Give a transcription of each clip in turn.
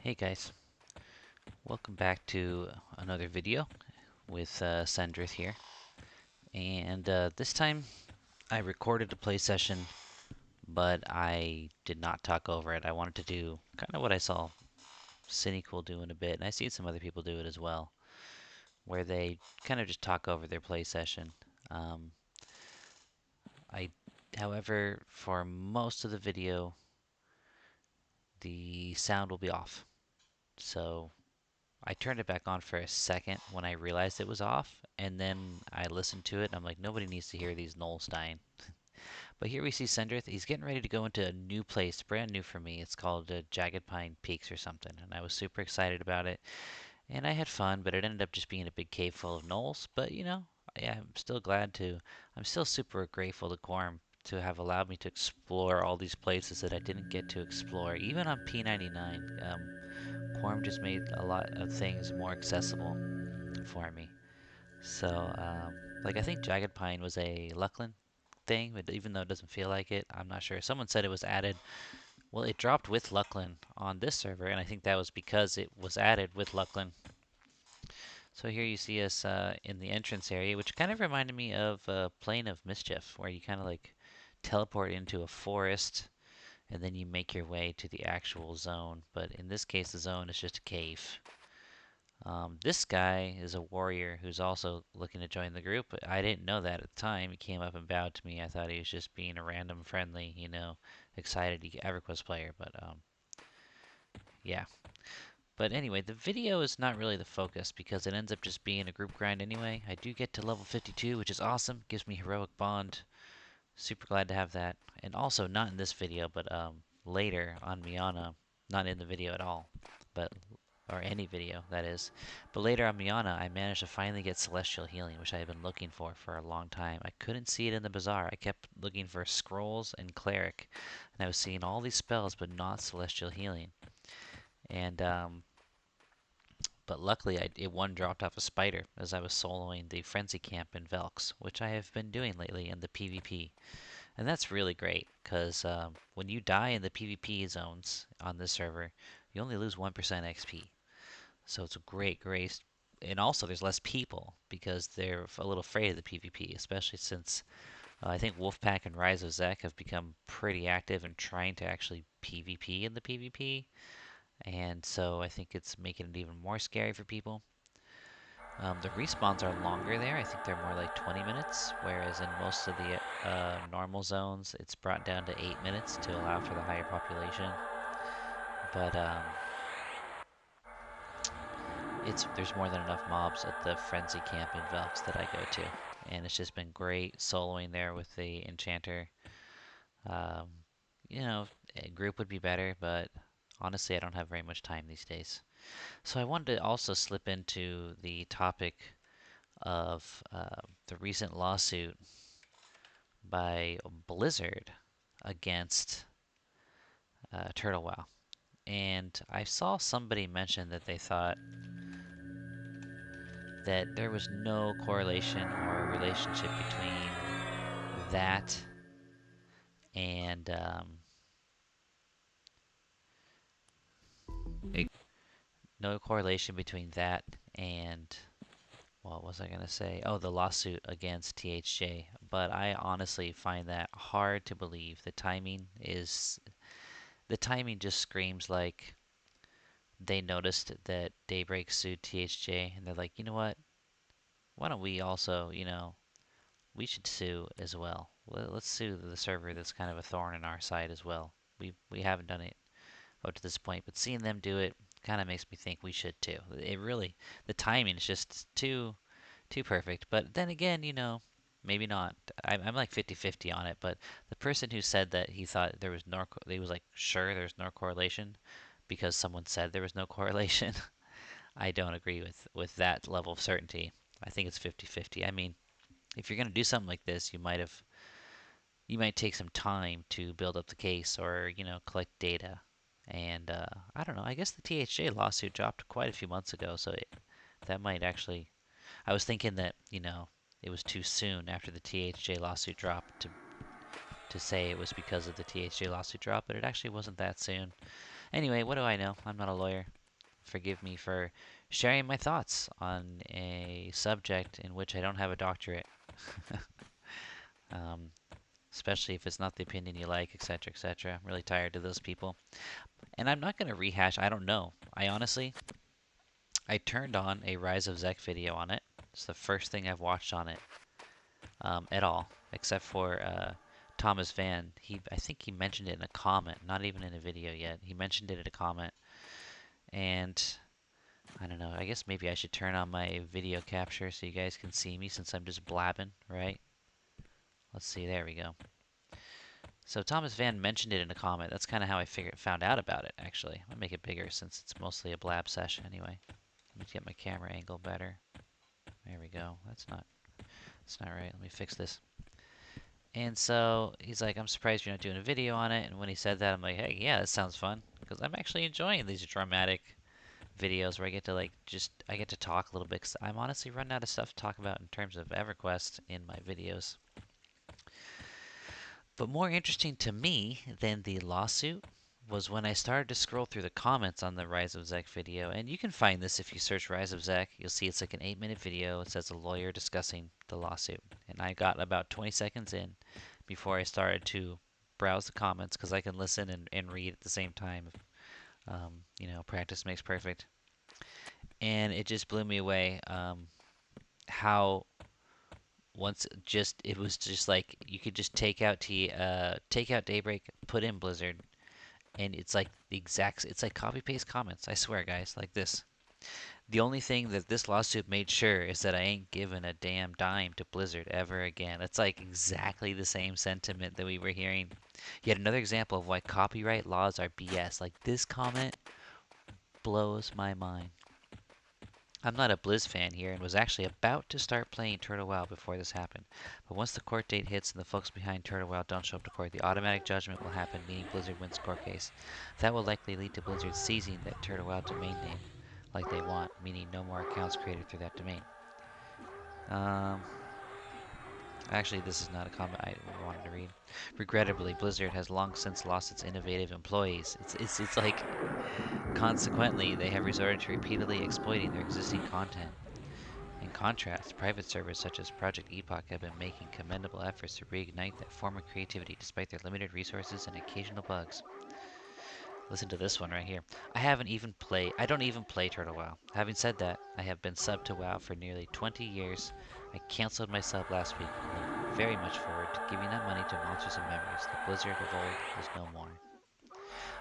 Hey guys, welcome back to another video with Sendrith here. And this time I recorded a play session, but I did not talk over it. I wanted to do kind of what I saw Cynical do in a bit, and I see some other people do it as well, where they kind of just talk over their play session. Um, I, however, for most of the video, the sound will be off. So I turned it back on for a second when I realized it was off, and then I listened to it, and I'm like, nobody needs to hear these Knowles dying. But here we see Sendrith. He's getting ready to go into a new place, brand new for me. It's called Jaggedpine Peaks or something, and I was super excited about it. And I had fun, but it ended up just being a big cave full of Knowles. But yeah, I'm still glad to. I'm still super grateful to Quorum to have allowed me to explore all these places that I didn't get to explore, even on P99. Quorum just made a lot of things more accessible for me. So, like I think Jagged Pine was a Luckland thing, but even though it doesn't feel like it, I'm not sure. Someone said it was added. Well, it dropped with Luckland on this server, and I think that was because it was added with Luckland. So here you see us in the entrance area, which kind of reminded me of Plane of Mischief, where you kind of like teleport into a forest and then you make your way to the actual zone. But in this case, the zone is just a cave. This guy is a warrior who's also looking to join the group, but I didn't know that at the time. He came up and bowed to me. I thought he was just being a random friendly, excited EverQuest player, but yeah. But anyway, the video is not really the focus because it ends up just being a group grind anyway. I do get to level 52, which is awesome. Gives me heroic bond. Super glad to have that. And also not in this video, but later on Miana, not in the video at all, but or any video that is. But later on Miana, I managed to finally get celestial healing, which I had been looking for a long time. I couldn't see it in the bazaar. I kept looking for scrolls and cleric, and I was seeing all these spells, but not celestial healing. And but luckily, it one dropped off a spider as I was soloing the frenzy camp in Velx, which I have been doing lately in the PvP. And that's really great because when you die in the PvP zones on this server, you only lose 1% XP. So it's a great. And also, there's less people because they're a little afraid of the PvP, especially since I think Wolfpack and Rise of Zek have become pretty active in trying to actually PvP in the PvP. And so I think it's making it even more scary for people. The respawns are longer there. I think they're more like 20 minutes, whereas in most of the normal zones, it's brought down to 8 minutes to allow for the higher population. But there's more than enough mobs at the frenzy camp in Velx that I go to, and it's just been great soloing there with the enchanter. Um, a group would be better, but honestly, I don't have very much time these days. So I wanted to also slip into the topic of the recent lawsuit by Blizzard against Turtle Wow. And I saw somebody mention that they thought that there was no correlation or relationship between that and no correlation between that and what was I going to say? Oh, the lawsuit against THJ. But I honestly find that hard to believe. The timing just screams like they noticed that Daybreak sued THJ and they're like, you know what? Why don't we also, we should sue as well. Let's sue the server that's kind of a thorn in our side as well. We haven't done it up to this point, but seeing them do it kind of makes me think we should too. It really, the timing is just too perfect. But then again, maybe not. I'm like 50-50 on it, but the person who said that he thought there was no, he was like sure there's no correlation because someone said there was no correlation. I don't agree with that level of certainty. I think it's 50-50. I mean, if you're going to do something like this, you might take some time to build up the case or, collect data. And I don't know. I guess the THJ lawsuit dropped quite a few months ago, so that might actually. I was thinking that it was too soon after the THJ lawsuit dropped to say it was because of the THJ lawsuit drop, but it actually wasn't that soon. Anyway, what do I know? I'm not a lawyer. Forgive me for sharing my thoughts on a subject in which I don't have a doctorate, um, especially if it's not the opinion you like, etc., etc. I'm really tired of those people. And I'm not going to rehash, I don't know. I turned on a Rise of Zek video on it. It's the first thing I've watched on it at all, except for Thomas Van. I think he mentioned it in a comment, not even in a video yet. He mentioned it in a comment, and I don't know. I guess maybe I should turn on my video capture so you guys can see me since I'm just blabbing, right? Let's see. There we go. So Thomas Van mentioned it in a comment. That's kind of how I found out about it. Actually, I'll make it bigger since it's mostly a blab session anyway. Let me get my camera angle better. There we go. That's not right. Let me fix this. And so he's like, I'm surprised you're not doing a video on it. And when he said that, I'm like, hey, yeah, that sounds fun because I'm actually enjoying these dramatic videos where I get to I get to talk a little bit. Cause I'm honestly running out of stuff to talk about in terms of EverQuest in my videos. But more interesting to me than the lawsuit was when I started to scroll through the comments on the Rise of Zek video. And you can find this if you search Rise of Zek. You'll see it's like an 8-minute video. It says a lawyer discussing the lawsuit. And I got about 20 seconds in before I started to browse the comments because I can listen and read at the same time. Practice makes perfect. And it just blew me away how once just it was just like you could just take out Daybreak, put in Blizzard, and it's like it's like copy paste comments. I swear, guys, like this. The only thing that this lawsuit made sure is that I ain't giving a damn dime to Blizzard ever again. That's like exactly the same sentiment that we were hearing. Yet another example of why copyright laws are BS. Like this comment blows my mind. I'm not a Blizz fan here and was actually about to start playing Turtle WoW before this happened. But once the court date hits and the folks behind Turtle WoW don't show up to court, the automatic judgment will happen, meaning Blizzard wins court case. That will likely lead to Blizzard seizing that Turtle WoW domain name like they want, meaning no more accounts created through that domain. Um, Actually, this is not a comment I wanted to read. Regrettably, Blizzard has long since lost its innovative employees. It's like, consequently, they have resorted to repeatedly exploiting their existing content. In contrast, private servers such as Project Epoch have been making commendable efforts to reignite that form of creativity despite their limited resources and occasional bugs. Listen to this one right here. I don't even play Turtle WoW. Having said that, I have been subbed to WoW for nearly 20 years. I cancelled my sub last week and look very much forward to giving that money to Monsters and Memories. The Blizzard of old is no more.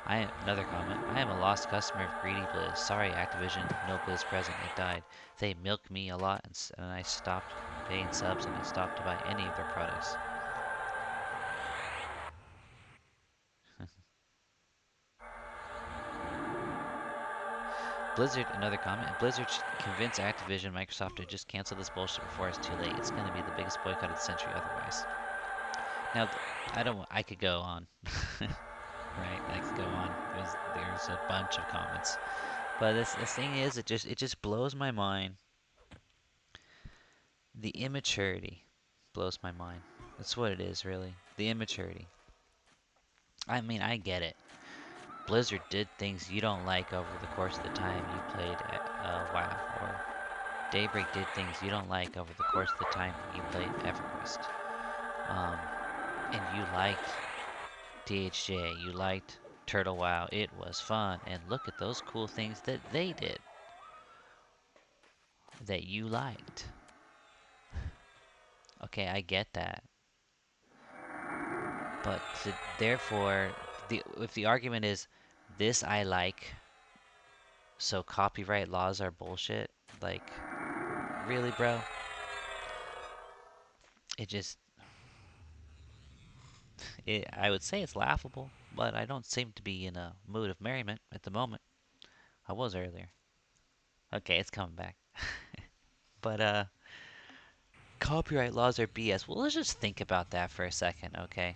Another comment. I am a lost customer of Greedy Blizz. Sorry, Activision. No Blizz present. It died. They milk me a lot, and I stopped paying subs, and I stopped to buy any of their products. Blizzard, another comment. Blizzard should convince Activision and Microsoft to just cancel this bullshit before it's too late. It's going to be the biggest boycott of the century otherwise. Now, I could go on. Right? I could go on. There's a bunch of comments. But the thing is, it just blows my mind. The immaturity blows my mind. That's what it is, really. The immaturity. I mean, I get it. Blizzard did things you don't like over the course of the time you played WoW, or Daybreak did things you don't like over the course of the time you played EverQuest. And you liked DHJ, you liked Turtle WoW, it was fun, and look at those cool things that they did that you liked. Okay, I get that. But therefore, if the argument is this I like, so copyright laws are bullshit, like, really, bro? It just, I would say it's laughable, but I don't seem to be in a mood of merriment at the moment. I was earlier. Okay, it's coming back. But, copyright laws are BS. Well, let's just think about that for a second, okay?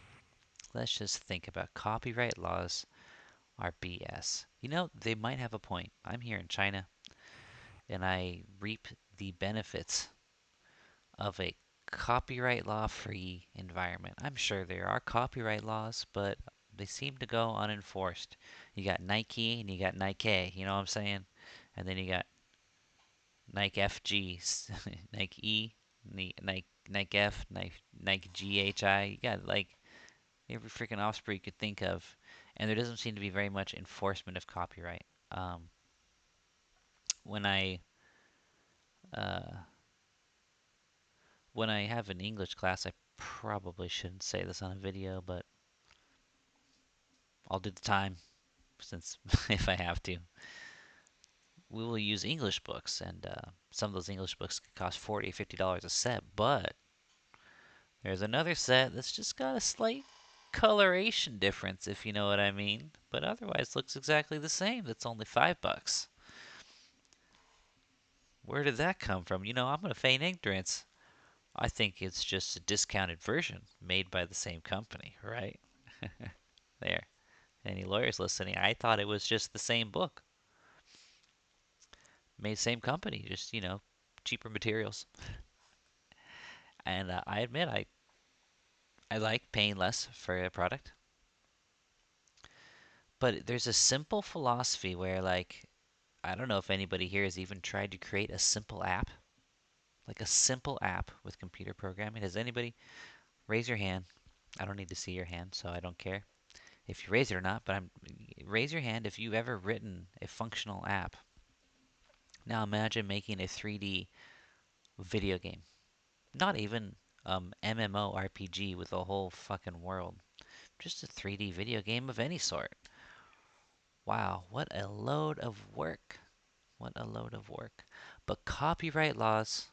Let's just think about copyright laws are BS. You know, they might have a point. I'm here in China, and I reap the benefits of a copyright law free environment. I'm sure there are copyright laws, but They seem to go unenforced. You got Nike and you got Nike, you know what I'm saying? And then you got Nike FG, Nike E, Nike F, Nike GHI. You got like every freaking offspring you could think of, and there doesn't seem to be very much enforcement of copyright. Um, when I uh, when I have an English class, I probably shouldn't say this on a video, but I'll do the time since if I have to. We will use English books, and some of those English books could cost $40 or $50 a set, but there's another set that's just got a slight coloration difference, if you know what I mean, but otherwise looks exactly the same. That's only $5. Where did that come from? I'm going to feign ignorance. I think it's just a discounted version made by the same company, right? There. Any lawyers listening, I thought it was just the same book. Made same company, just, cheaper materials. And I admit, I like paying less for a product. But there's a simple philosophy where, like, I don't know if anybody here has even tried to create a simple app. Like a simple app with computer programming. Has anybody? Raise your hand. I don't need to see your hand, so I don't care if you raise it or not, but raise your hand if you've ever written a functional app. Now imagine making a 3D video game. Not even MMORPG with a whole fucking world. Just a 3D video game of any sort. Wow, what a load of work. What a load of work. But copyright laws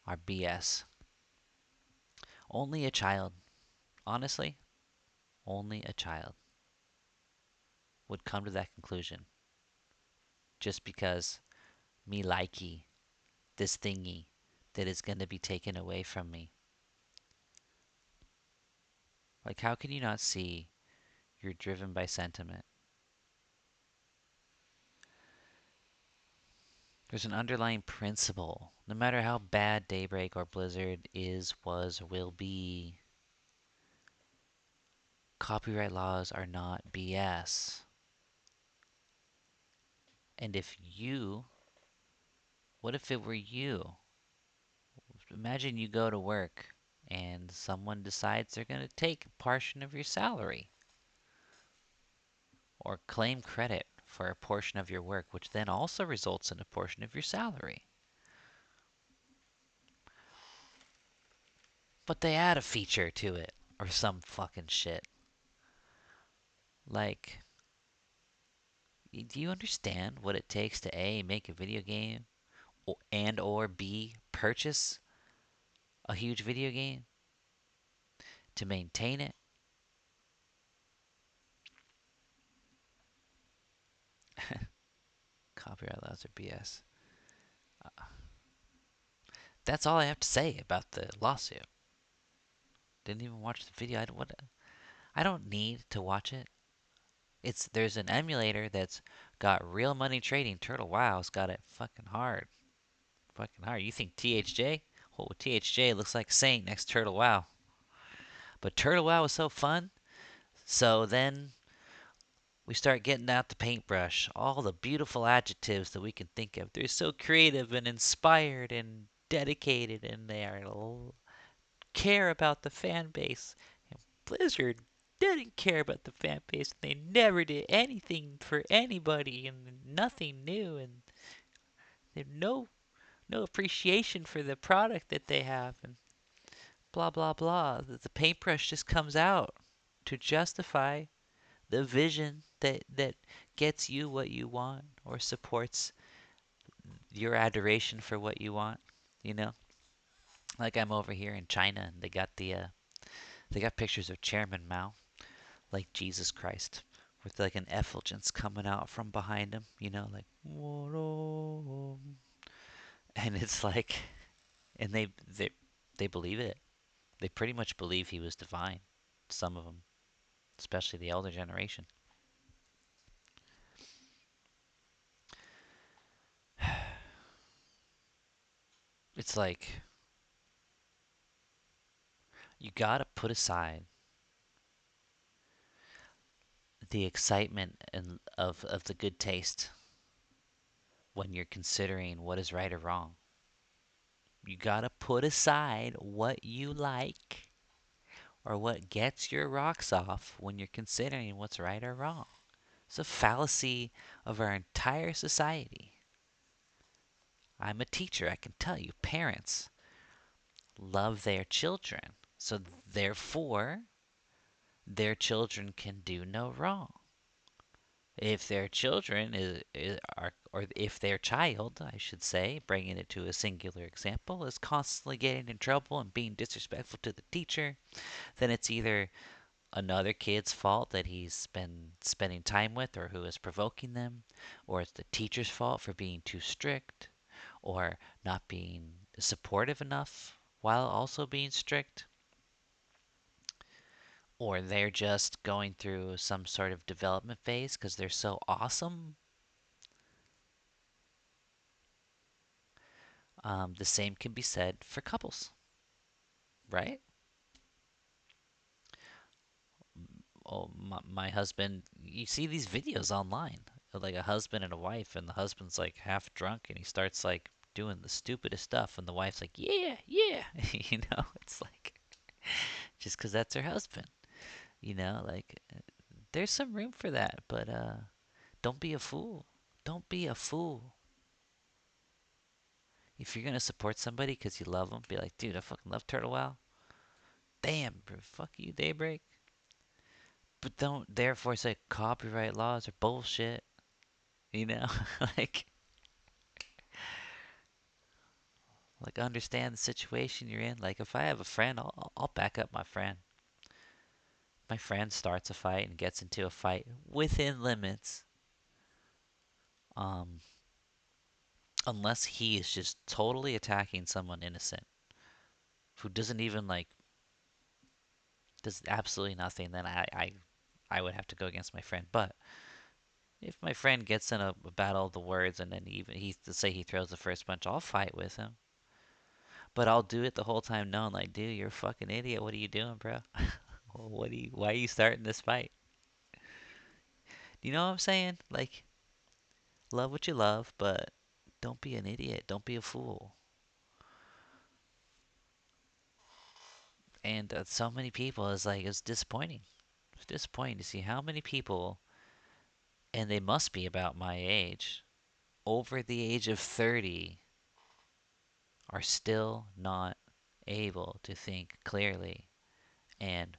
are BS. Only a child, honestly, only a child would come to that conclusion just because me likey this thingy that is going to be taken away from me. Like, how can you not see you're driven by sentiment? There's an underlying principle. No matter how bad Daybreak or Blizzard is, was, or will be, copyright laws are not BS. And what if it were you? Imagine you go to work and someone decides they're going to take a portion of your salary or claim credit for a portion of your work, which then also results in a portion of your salary. But they add a feature to it or some fucking shit. Like, do you understand what it takes to A, make a video game, or B, purchase a huge video game, to maintain it? Copyright laws are BS. That's all I have to say about the lawsuit. Didn't even watch the video. I don't need to watch it. There's an emulator that's got real money trading. Turtle Wow's got it fucking hard. Fucking hard. You think THJ? Well, THJ looks like Saint next to Turtle Wow. But Turtle Wow was so fun. So then we start getting out the paintbrush. All the beautiful adjectives that we can think of. They're so creative and inspired and dedicated, and they care about the fan base. And Blizzard didn't care about the fan base. They never did anything for anybody, and nothing new, and they have no appreciation for the product that they have, and blah blah blah. The paintbrush just comes out to justify the vision that gets you what you want or supports your adoration for what you want. You know, like I'm over here in China, and they got pictures of Chairman Mao, like Jesus Christ, with like an effulgence coming out from behind him. Like and it's like, and they believe it. They pretty much believe he was divine. Some of them, especially the elder generation. It's like you gotta put aside the excitement and of the good taste when you're considering what is right or wrong. You gotta put aside what you like or what gets your rocks off when you're considering what's right or wrong. It's a fallacy of our entire society. I'm a teacher. I can tell you, parents love their children. So therefore, their children can do no wrong. If their children are, or if their child, I should say, bringing it to a singular example, is constantly getting in trouble and being disrespectful to the teacher, then it's either another kid's fault that he's been spending time with or who is provoking them, or it's the teacher's fault for being too strict or not being supportive enough while also being strict, or they're just going through some sort of development phase because they're so awesome. The same can be said for couples, right? Oh, my husband, you see these videos online of like a husband and a wife, and the husband's like half drunk and he starts like doing the stupidest stuff, and the wife's like, yeah, yeah. It's like just because that's her husband, like there's some room for that, but don't be a fool. Don't be a fool. If you're gonna support somebody because you love them, be like, dude, I fucking love Turtle Wow. Damn, bro, fuck you, Daybreak. But don't therefore say copyright laws are bullshit. You know, like understand the situation you're in. Like if I have a friend, I'll back up my friend. My friend starts a fight and gets into a fight within limits. Um, unless he is just totally attacking someone innocent who doesn't even like does absolutely nothing, then I would have to go against my friend. But if my friend gets in a battle of the words and then even he to say he throws the first punch, I'll fight with him. But I'll do it the whole time knowing like, dude, you're a fucking idiot. What are you doing, bro? Why are you starting this fight? Do you know what I'm saying? Like, love what you love, but don't be an idiot. Don't be a fool. And so many people is like, it's disappointing. It's disappointing to see how many people, and they must be about my age, over the age of 30, are still not able to think clearly and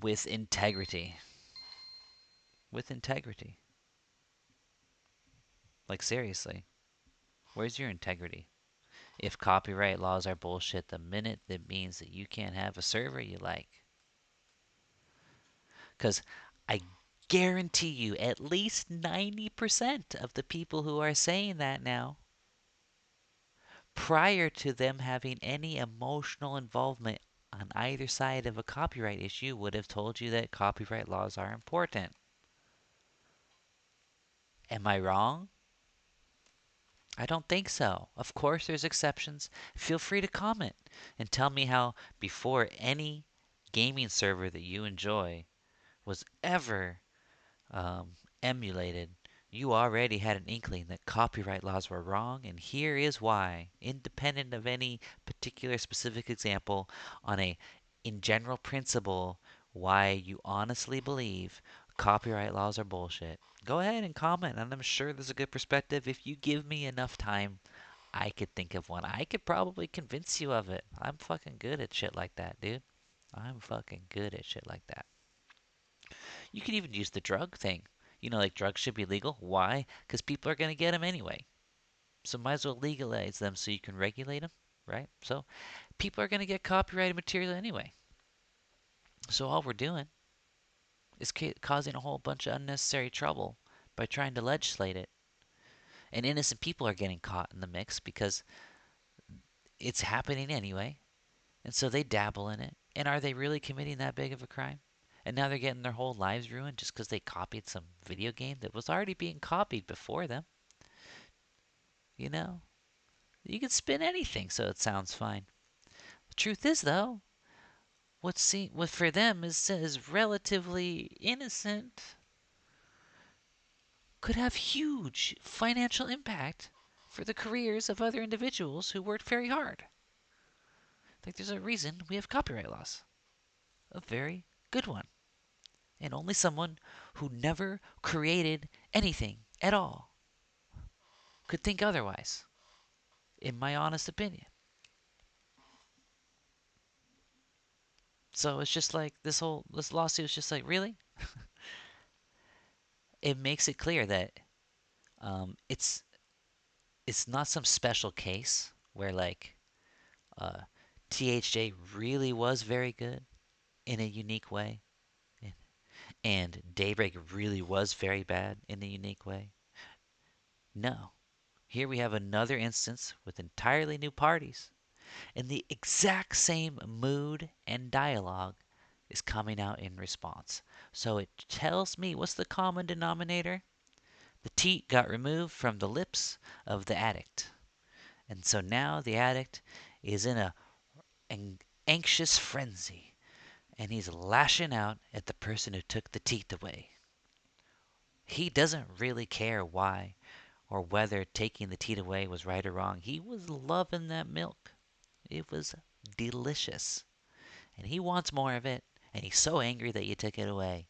with integrity. With integrity. Like, seriously, where's your integrity? If copyright laws are bullshit the minute, that means that you can't have a server you like. Because I guarantee you, at least 90% of the people who are saying that now, prior to them having any emotional involvement on either side of a copyright issue, would have told you that copyright laws are important. Am I wrong? I don't think so. Of course, there's exceptions. Feel free to comment and tell me how, before any gaming server that you enjoy was ever emulated, you already had an inkling that copyright laws were wrong, and here is why, independent of any particular specific example, on a in general principle, why you honestly believe copyright laws are bullshit. Go ahead and comment, and I'm sure there's a good perspective. If you give me enough time, I could think of one. I could probably convince you of it. I'm fucking good at shit like that, dude. I'm fucking good at shit like that. You could even use the drug thing. Like drugs should be legal. Why? Because people are going to get them anyway. So might as well legalize them so you can regulate them, right? So people are going to get copyrighted material anyway. So all we're doing is causing a whole bunch of unnecessary trouble by trying to legislate it. And innocent people are getting caught in the mix because it's happening anyway. And so they dabble in it. And are they really committing that big of a crime? And now they're getting their whole lives ruined just because they copied some video game that was already being copied before them. You know? You can spin anything so it sounds fine. The truth is, though, what for them is relatively innocent could have huge financial impact for the careers of other individuals who worked very hard. Like there's a reason we have copyright laws. A very good one. And only someone who never created anything at all could think otherwise, in my honest opinion. So it's just like this lawsuit is just like, really? It makes it clear that um, it's it's not some special case where like uh, THJ really was very good in a unique way, and Daybreak really was very bad in a unique way. No, here we have another instance with entirely new parties, and the exact same mood and dialogue is coming out in response. So it tells me what's the common denominator? The teat got removed from the lips of the addict. And so now the addict is in an anxious frenzy, and he's lashing out at the person who took the teat away. He doesn't really care why or whether taking the teat away was right or wrong. He was loving that milk. It was delicious. And he wants more of it. And he's so angry that you took it away.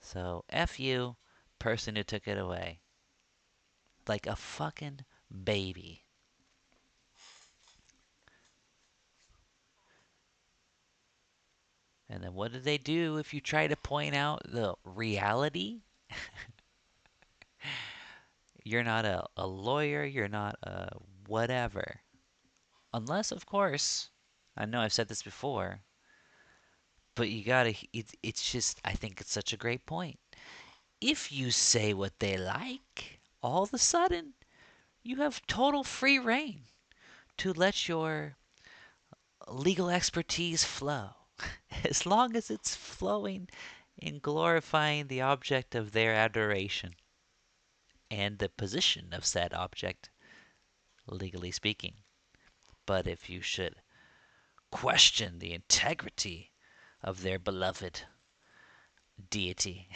So, F you, person who took it away. Like a fucking baby. And then what do they do if you try to point out the reality? You're not a lawyer, you're not a whatever. Unless, of course, I know I've said this before, but you gotta, it's just, I think it's such a great point. If you say what they like, all of a sudden, you have total free reign to let your legal expertise flow. As long as it's flowing in glorifying the object of their adoration and the position of said object, legally speaking. But if you should question the integrity of their beloved deity,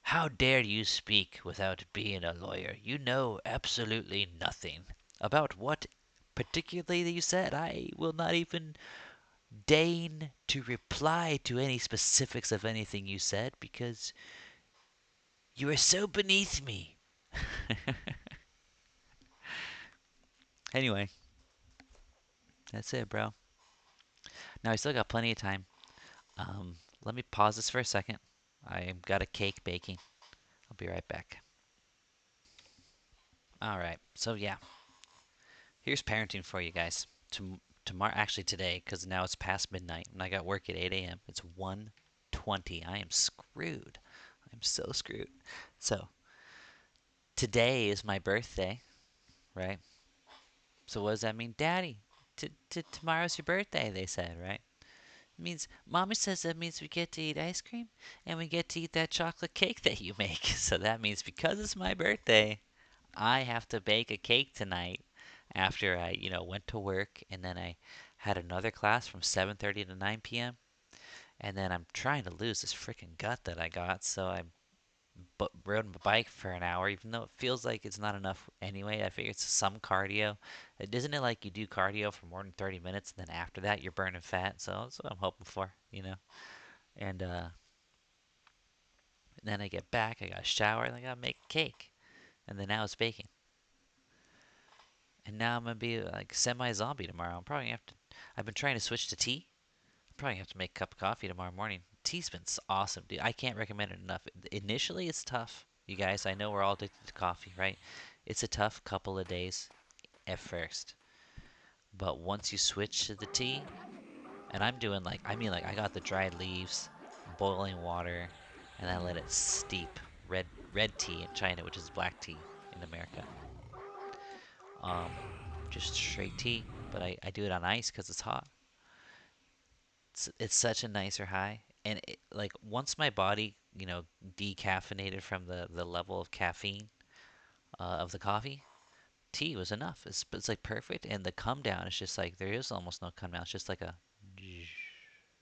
how dare you speak without being a lawyer? You know absolutely nothing about what particularly you said. I will not even deign to reply to any specifics of anything you said because you are so beneath me. Anyway, that's it, bro. Now I still got plenty of time. Let me pause this for a second. I've got a cake baking. I'll be right back. All right. So yeah, here's parenting for you guys. Tomorrow, actually today, because now it's past midnight, and I got work at 8 a.m. It's 1:20. I am screwed. I'm so screwed. So today is my birthday, right? So what does that mean, Daddy? Tomorrow's your birthday, they said, right? It means Mommy says that means we get to eat ice cream and we get to eat that chocolate cake that you make. So that means because it's my birthday, I have to bake a cake tonight after I, went to work and then I had another class from 7:30 to 9 p.m. And then I'm trying to lose this freaking gut that I got, so I rode my bike for an hour, even though it feels like it's not enough anyway. I figure it's some cardio. Isn't it like you do cardio for more than 30 minutes and then after that you're burning fat? So that's what I'm hoping for. And then I get back, I got to shower, and I got to make a cake. And then now it's baking. And now I'm going to be like semi-zombie tomorrow. I'm probably going to have to, I've been trying to switch to tea. I'm probably going to have to make a cup of coffee tomorrow morning. Tea's been awesome, dude. I can't recommend it enough. Initially, it's tough. You guys, I know we're all addicted to coffee, right? It's a tough couple of days at first. But once you switch to the tea, and I'm doing like, I mean, like, I got the dried leaves, boiling water, and I let it steep. Red tea in China, which is black tea in America. Um, just straight tea, but I do it on ice because it's hot. It's such a nicer high, and like once my body, decaffeinated from the level of caffeine of the coffee, tea was enough. It's like perfect, and the come down is just like there is almost no come down. It's just like a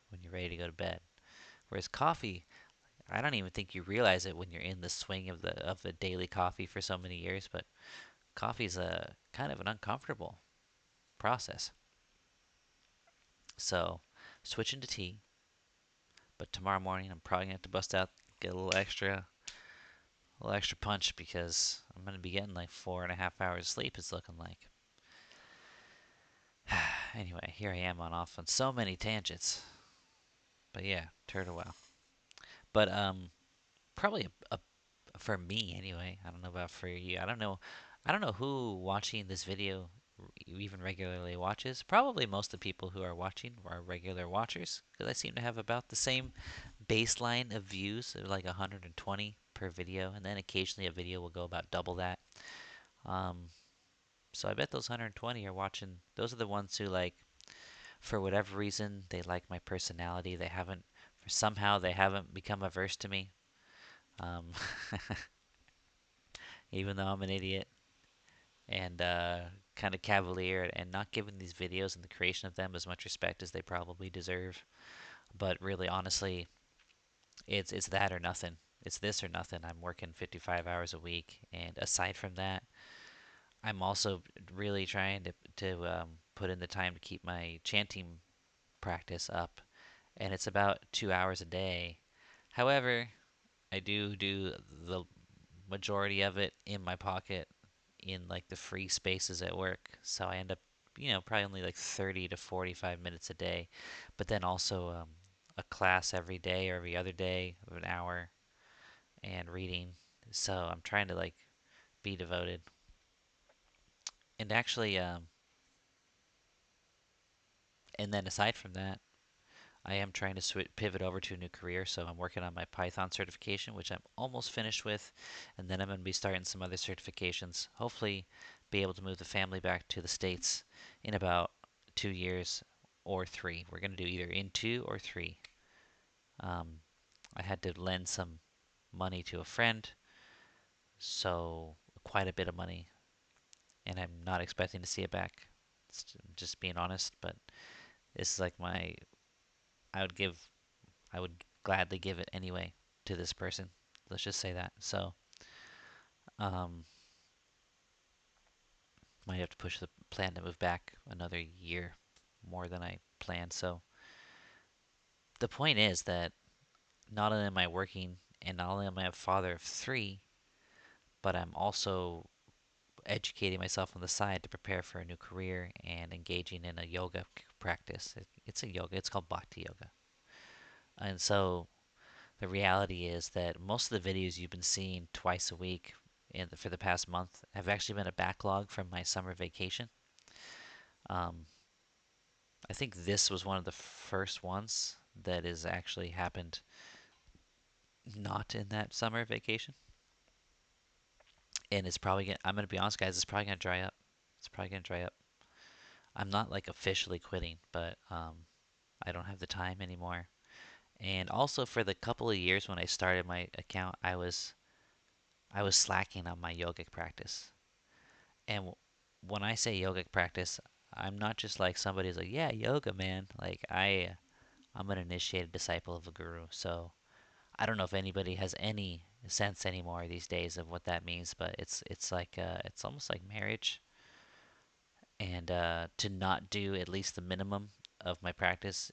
when you're ready to go to bed. Whereas coffee, I don't even think you realize it when you're in the swing of the daily coffee for so many years. But coffee's a kind of an uncomfortable process. So switching to tea, but tomorrow morning I'm probably gonna have to bust out, get a little extra punch because I'm gonna be getting like 4.5 hours of sleep. It's looking like. Anyway, here I am on off on so many tangents. But yeah, turtle wow. But probably for me anyway. I don't know about for you. I don't know. I don't know who watching this video even regularly watches. Probably most of the people who are watching are regular watchers because I seem to have about the same baseline of views, like 120 per video, and then occasionally a video will go about double that. Um, so I bet those 120 are watching. Those are the ones who like, for whatever reason, they like my personality. They haven't, for somehow they haven't become averse to me. Um, even though I'm an idiot and kind of cavalier and not giving these videos and the creation of them as much respect as they probably deserve. But really, honestly, it's that or nothing. It's this or nothing. I'm working 55 hours a week, and aside from that, I'm also really trying to put in the time to keep my chanting practice up, and it's about 2 hours a day. However, I do the majority of it in my pocket in like the free spaces at work. So I end up, probably only like 30 to 45 minutes a day, but then also a class every day or every other day of an hour and reading. So I'm trying to like be devoted. And actually, and then aside from that, I am trying to pivot over to a new career, so I'm working on my Python certification, which I'm almost finished with, and then I'm going to be starting some other certifications. Hopefully, be able to move the family back to the States in about 2 years or three. We're going to do either in 2 or 3. Um, I had to lend some money to a friend, so quite a bit of money, and I'm not expecting to see it back. Just being honest, but this is like my I would give I would gladly give it anyway to this person. Let's just say that. So, um, might have to push the plan to move back another year more than I planned. So, the point is that not only am I working and not only am I a father of 3, but I'm also educating myself on the side to prepare for a new career and engaging in a yoga practice. It's a yoga, it's called Bhakti Yoga. And so the reality is that most of the videos you've been seeing twice a week for the past month have actually been a backlog from my summer vacation. Um, I think this was one of the first ones that has actually happened not in that summer vacation. And I'm going to be honest, guys, it's probably going to dry up. It's probably going to dry up. I'm not like officially quitting, but I don't have the time anymore. And also for the couple of years when I started my account, I was slacking on my yogic practice. And when I say yogic practice, I'm not just like somebody who's like, yeah, yoga, man. Like I'm an initiated disciple of a guru. So I don't know if anybody has any sense anymore these days of what that means, but it's like it's almost like marriage. And to not do at least the minimum of my practice,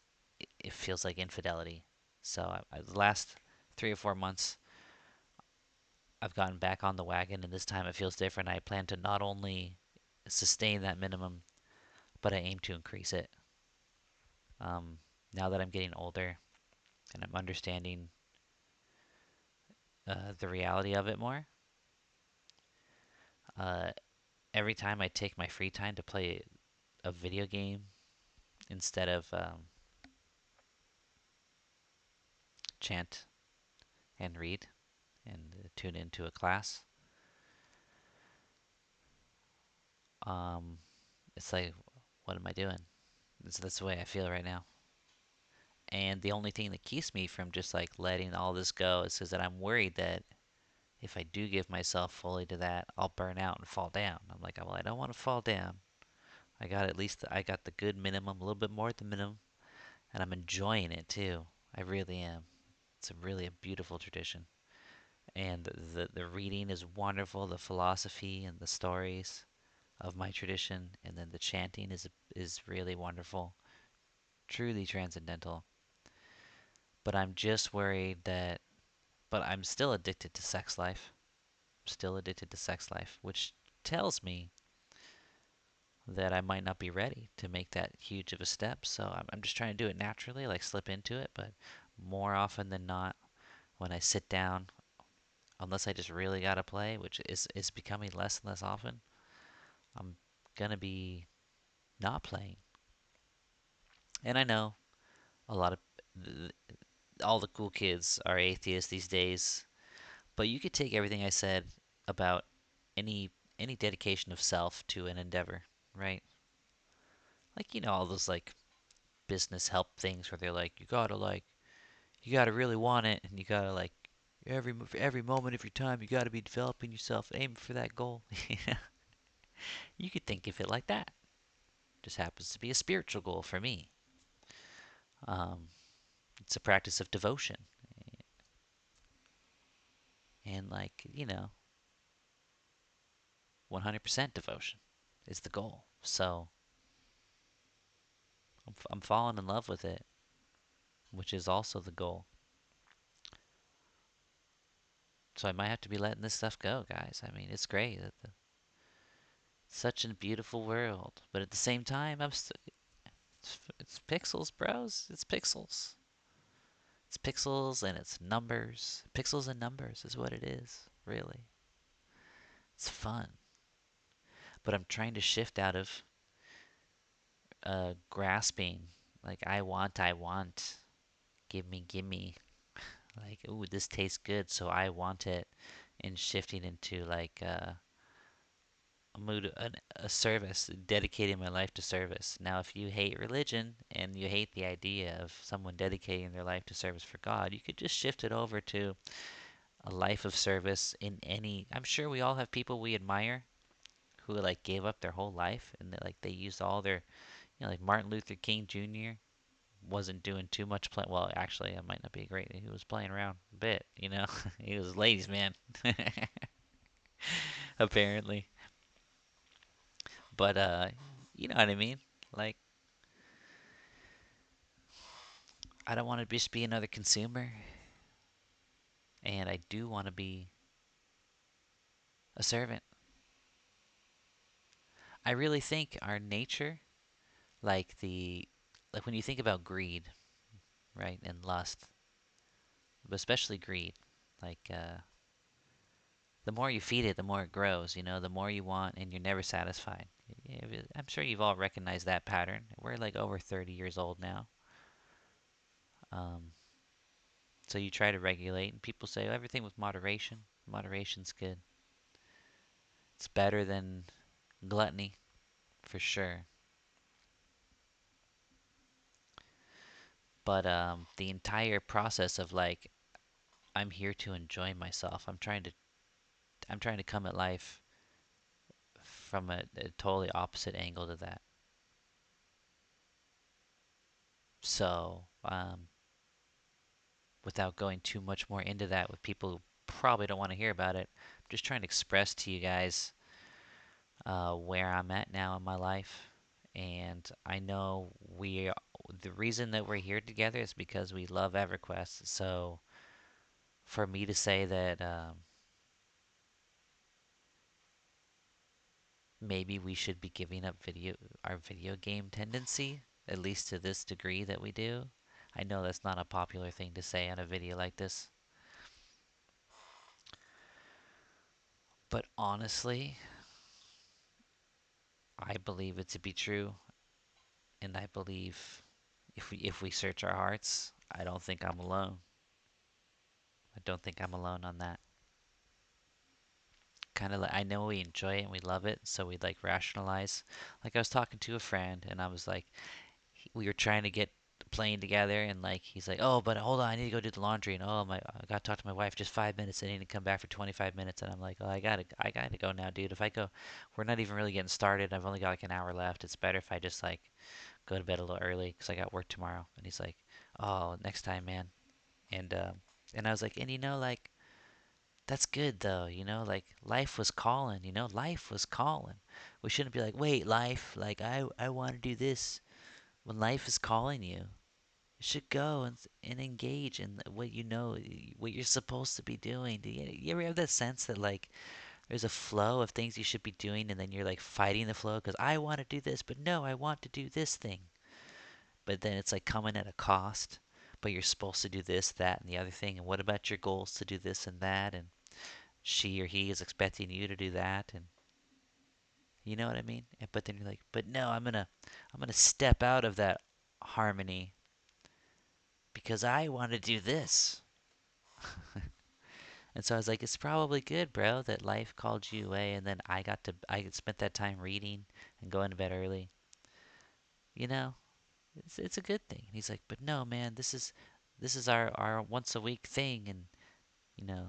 it feels like infidelity. So the last 3 or 4 months, I've gotten back on the wagon, and this time it feels different. I plan to not only sustain that minimum, but I aim to increase it. Um, now that I'm getting older and I'm understanding the reality of it more, uh, every time I take my free time to play a video game instead of chant and read and tune into a class, um, it's like, what am I doing? That's the way I feel right now. And the only thing that keeps me from just like letting all this go is that I'm worried that if I do give myself fully to that, I'll burn out and fall down. I'm like, well, I don't want to fall down. I got the good minimum, a little bit more at the minimum, and I'm enjoying it too. I really am. It's a beautiful tradition, and the reading is wonderful. The philosophy and the stories of my tradition, and then the chanting is really wonderful, truly transcendental. But I'm just worried that, but I'm still addicted to sex life. Still addicted to sex life, which tells me that I might not be ready to make that huge of a step. So I'm just trying to do it naturally, like slip into it. But more often than not, when I sit down, unless I just really gotta play, which is becoming less and less often, I'm gonna be not playing. And I know a lot of th- all the cool kids are atheists these days, but you could take everything I said about any any dedication of self to an endeavor, right? Like all those like business help things where they're like you gotta really want it, and you gotta like every moment of your time you gotta be developing yourself, aiming for that goal. You could think of it like that. Just happens to be a spiritual goal for me. Um, it's a practice of devotion, and 100% devotion is the goal. So I'm falling in love with it, which is also the goal. So I might have to be letting this stuff go, guys. I mean, it's great. Such a beautiful world, but at the same time, it's pixels, bros. It's pixels. It's pixels and it's numbers. Pixels and numbers is what it is, really. It's fun, but I'm trying to shift out of grasping. Like I want. Give me. Like, ooh, this tastes good, so I want it. And shifting into like a mood, a service, dedicating my life to service. Now, if you hate religion and you hate the idea of someone dedicating their life to service for God, you could just shift it over to a life of service in any. I'm sure we all have people we admire who like gave up their whole life and they used all their, like Martin Luther King Jr. wasn't doing too much play. Well, actually, that might not be great. He was playing around a bit. He was a ladies' man, apparently. But you know what I mean? Like, I don't want to just be another consumer, and I do want to be a servant. I really think our nature, like like when you think about greed, right, and lust, but especially greed, like the more you feed it, the more it grows. The more you want, and you're never satisfied. I'm sure you've all recognized that pattern. We're like over 30 years old now. Um, so you try to regulate, and people say, oh, everything with moderation. Moderation's good. It's better than gluttony, for sure. But the entire process of like I'm here to enjoy myself. I'm trying to come at life from a totally opposite angle to that. So without going too much more into that with people who probably don't want to hear about it, I'm just trying to express to you guys where I'm at now in my life. And I know the reason that we're here together is because we love EverQuest. So for me to say that maybe we should be giving up our video game tendency, at least to this degree that we do. I know that's not a popular thing to say on a video like this, but honestly, I believe it to be true, and I believe if we search our hearts, I don't think I'm alone. I don't think I'm alone on that. Kind of like I know we enjoy it and we love it, so we like rationalize. Like I was talking to a friend, and I was like, we were trying to get playing together, and like he's like, "Oh, but hold on, I need to go do the laundry." And oh my, I got to talk to my wife just 5 minutes. I need to come back for 25 minutes, and I'm like, "Oh, I gotta go now, dude. If I go, we're not even really getting started. I've only got like an hour left. It's better if I just like go to bed a little early because I got work tomorrow." And he's like, "Oh, next time, man." And and I was like, and like that's good though, like life was calling, life was calling. We shouldn't be like, wait, life, like I want to do this. When life is calling you, you should go and engage in what what you're supposed to be doing. Do you ever have that sense that like there's a flow of things you should be doing, and then you're like fighting the flow because I want to do this, but no, I want to do this thing. But then it's like coming at a cost. But you're supposed to do this, that, and the other thing. And what about your goals to do this and that? And she or he is expecting you to do that, and you know what I mean? But then you're like, but no, I'm gonna step out of that harmony because I want to do this. And so I was like, it's probably good, bro, that life called you away, and then I spent that time reading and going to bed early. You know, it's a good thing. And he's like, but no, man, this is our once a week thing, and you know,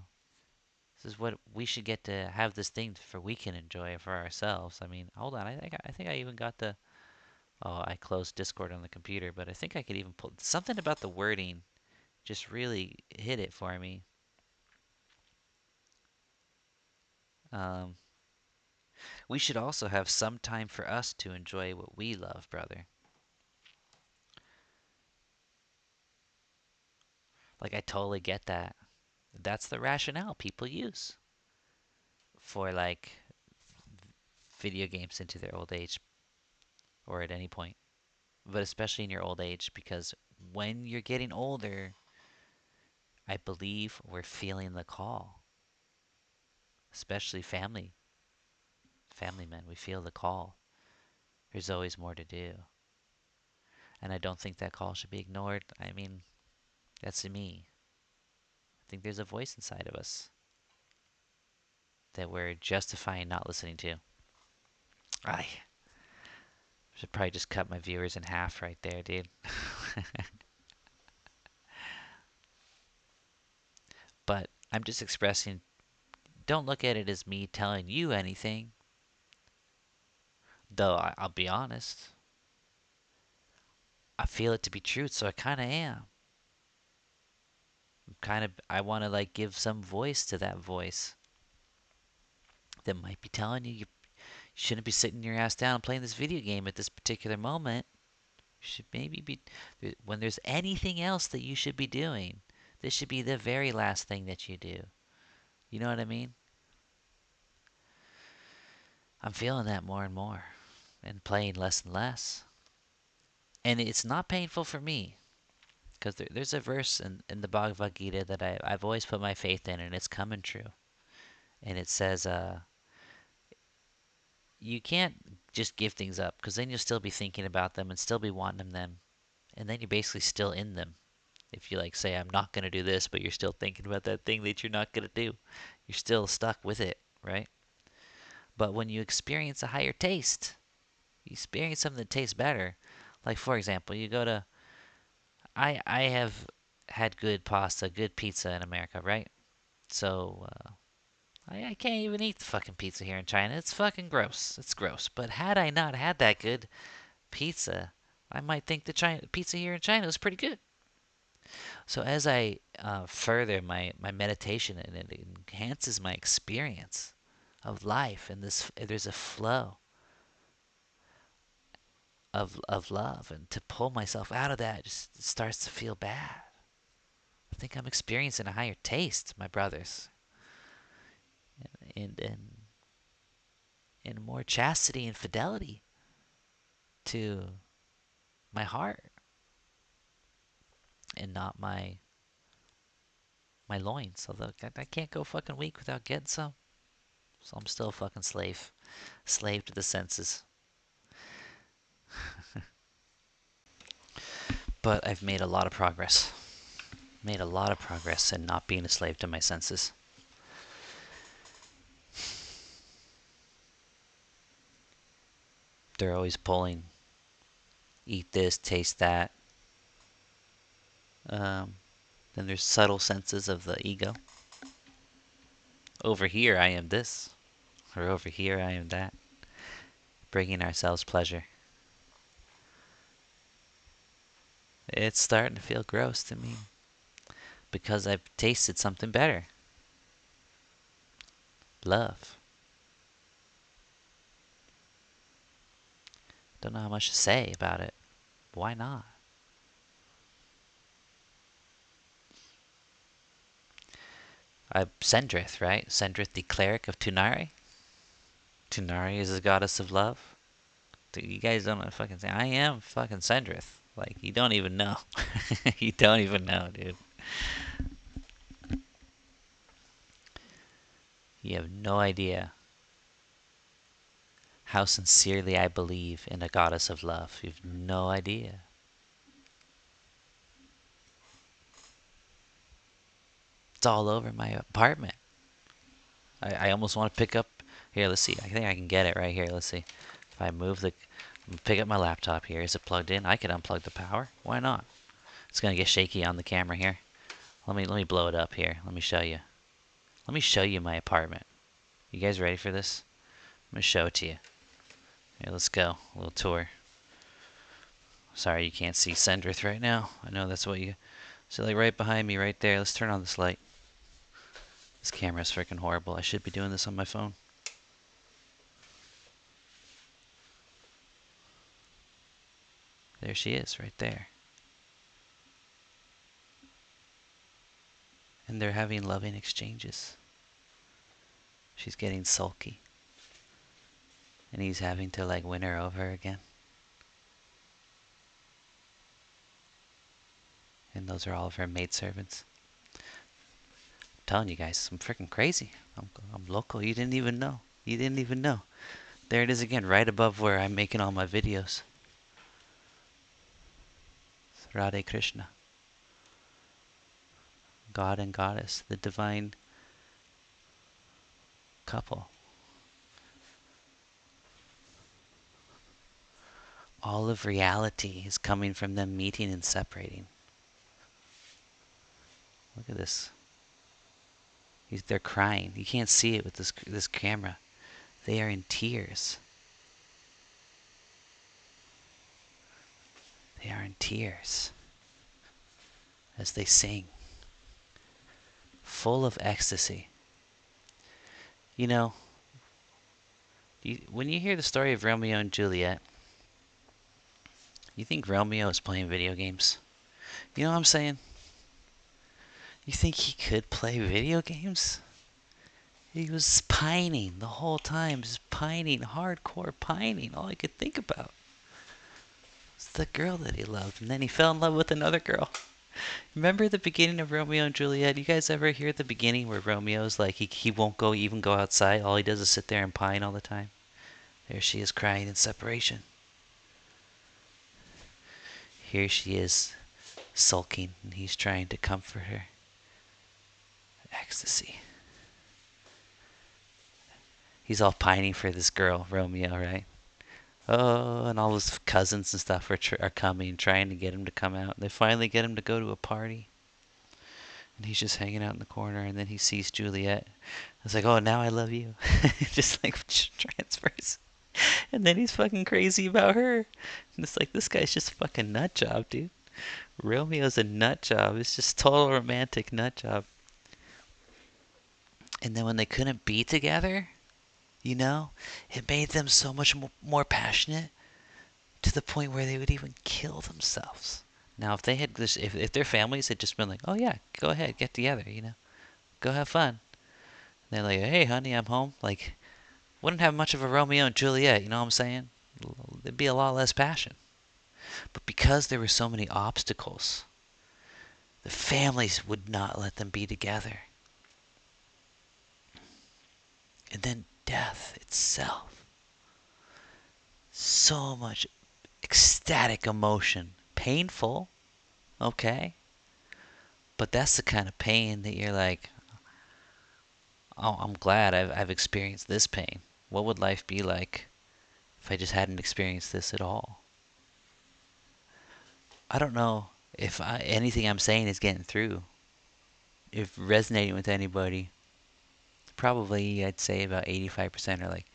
this is what we should get to have this thing for we can enjoy for ourselves. I mean, hold on, I think I even got the. Oh, I closed Discord on the computer, but I think I could even pull something about the wording. Just really hit it for me. Um, we should also have some time for us to enjoy what we love, brother. Like, I totally get that. That's the rationale people use for, like, video games into their old age or at any point, but especially in your old age, because when you're getting older, I believe we're feeling the call, especially family men. We feel the call. There's always more to do. And I don't think that call should be ignored. I mean, that's me. I think there's a voice inside of us that we're justifying not listening to. I should probably just cut my viewers in half right there, dude. But I'm just expressing, don't look at it as me telling you anything. Though I'll be honest, I feel it to be true, so I kind of am. I want to like give some voice to that voice that might be telling you shouldn't be sitting your ass down playing this video game at this particular moment. You should maybe be, when there's anything else that you should be doing, this should be the very last thing that you do. You know what I mean? I'm feeling that more and more and playing less and less. And it's not painful for me because there's a verse in the Bhagavad Gita that I've always put my faith in, and it's coming true. And it says, you can't just give things up because then you'll still be thinking about them and still be wanting them. And then you're basically still in them. If you like say, I'm not going to do this, but you're still thinking about that thing that you're not going to do, you're still stuck with it, right? But when you experience a higher taste, you experience something that tastes better. Like, for example, you go to, I have had good pasta, good pizza in America, right? So, I can't even eat the fucking pizza here in China. It's fucking gross. It's gross. But had I not had that good pizza, I might think the pizza here in China is pretty good. So as I further my meditation, and it enhances my experience of life, and there's a flow of love, and to pull myself out of that just starts to feel bad. I think I'm experiencing a higher taste, my brothers, and and more chastity and fidelity to my heart, and not my loins. Although I can't go fucking week without getting some, so I'm still a fucking slave to the senses. But I've made a lot of progress. Made a lot of progress in not being a slave to my senses. They're always pulling, eat this, taste that, Um, then there's subtle senses of the ego. Over here, I am this, or over here, I am that, bringing ourselves pleasure. It's starting to feel gross to me because I've tasted something better. Love. Don't know how much to say about it. Why not? Sendrith, right? Sendrith, the cleric of Tunari. Tunari is the goddess of love. Dude, you guys don't know what fucking say. I am fucking Sendrith. Like, you don't even know. You don't even know, dude. You have no idea how sincerely I believe in a goddess of love. You have no idea. It's all over my apartment. I almost want to pick up. Here, let's see. I think I can get it right here. Let's see. If I move the. Pick up my laptop here. Is it plugged in? I could unplug the power. Why not? It's gonna get shaky on the camera here. Let me blow it up here. Let me show you. Let me show you my apartment. You guys ready for this? I'm gonna show it to you. Here, let's go. A little tour. Sorry you can't see Sendrith right now. I know that's what you. So like right behind me, right there. Let's turn on this light. This camera's freaking horrible. I should be doing this on my phone. There she is, right there. And they're having loving exchanges. She's getting sulky. And he's having to like win her over again. And those are all of her maidservants. I'm telling you guys, I'm freaking crazy. I'm local. You didn't even know. You didn't even know. There it is again, right above where I'm making all my videos. Radhe Krishna. God and Goddess, the divine couple. All of reality is coming from them meeting and separating. Look at this. They're crying. You can't see it with this camera. They are in tears. They are in tears as they sing, full of ecstasy. You know, when you hear the story of Romeo and Juliet, you think Romeo is playing video games. You know what I'm saying? You think he could play video games? He was pining the whole time, just pining, hardcore pining. All I could think about was the girl that he loved. And then he fell in love with another girl. Remember the beginning of Romeo and Juliet? You guys ever hear the beginning where Romeo's like, he won't even go outside? All he does is sit there and pine all the time. There she is crying in separation. Here she is sulking, and he's trying to comfort her. Ecstasy. He's all pining for this girl, Romeo, right? Oh, and all his cousins and stuff are coming, trying to get him to come out. They finally get him to go to a party. And he's just hanging out in the corner, and then he sees Juliet. It's like, oh, now I love you. Just like transfers. And then he's fucking crazy about her. And it's like, this guy's just fucking nut job, dude. Romeo's a nut job. It's just total romantic nut job. And then when they couldn't be together, you know, it made them so much more passionate to the point where they would even kill themselves. Now, if they had this, if their families had just been like, oh yeah, go ahead, get together, you know, go have fun. And they're like, hey, honey, I'm home. Like, wouldn't have much of a Romeo and Juliet, you know what I'm saying? There'd be a lot less passion. But because there were so many obstacles, the families would not let them be together. And then death itself. So much ecstatic emotion. Painful, okay? But that's the kind of pain that you're like, oh, I'm glad I've experienced this pain. What would life be like if I just hadn't experienced this at all? I don't know if anything I'm saying is getting through, if resonating with anybody, probably I'd say about 85% are like,